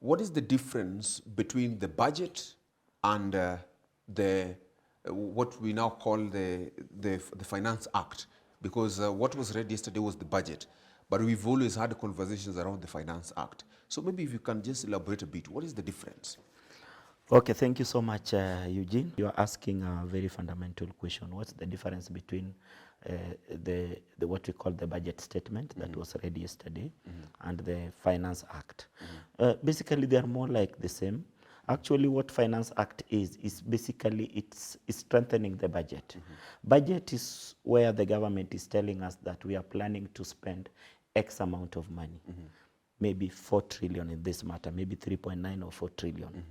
what is the difference between the budget and what we now call the Finance Act? Because what was read yesterday was the budget, but we've always had conversations around the Finance Act. So maybe if you can just elaborate a bit, what is the difference? Okay, thank you so much, Eugene. You are asking a very fundamental question. What's the difference between the what we call the budget statement that was read yesterday and the Finance Act? Basically, they are more like the same. Actually, what Finance Act is basically it's strengthening the budget. Budget is where the government is telling us that we are planning to spend X amount of money, maybe 4 trillion in this matter, maybe 3.9 or 4 trillion.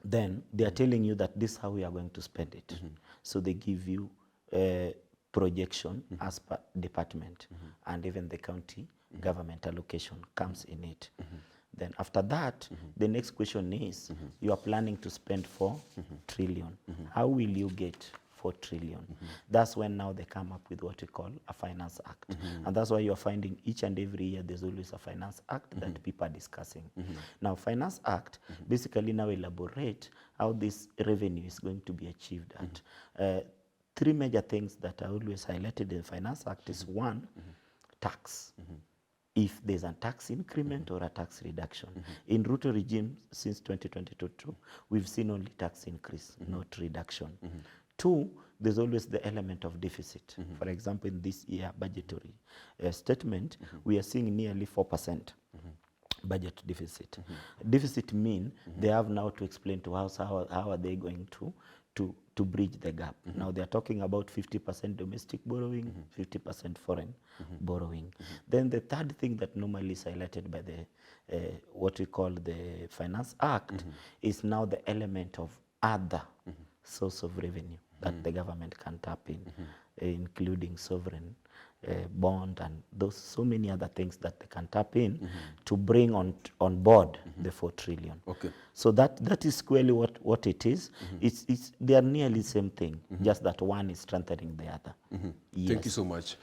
Then they are telling you that this is how we are going to spend it. So they give you a projection as per department, and even the county government allocation comes in it. Then after that, the next question is, you are planning to spend 4 trillion. How will you get 4 trillion? That's when now they come up with what we call a Finance Act. And that's why you're finding each and every year there's always a Finance Act that people are discussing. Now, Finance Act basically now elaborate how this revenue is going to be achieved at. 3 major things that are always highlighted in the Finance Act is one, tax. If there's a tax increment or a tax reduction. In Ruto regime since 2022, we've seen only tax increase, not reduction. 2, there's always the element of deficit. For example, in this year budgetary statement, we are seeing nearly 4% budget deficit. Deficit mean they have now to explain to us how are they going to bridge the gap. Now they're talking about 50% domestic borrowing, 50% foreign borrowing. Then the third thing that normally is highlighted by the what we call the Finance Act is now the element of other source of revenue that the government can tap in, including sovereign bond and those so many other things that they can tap in to bring on board the 4 trillion. Okay. So that is clearly what it is. They are nearly the same thing, just that one is strengthening the other. Yes. Thank you so much.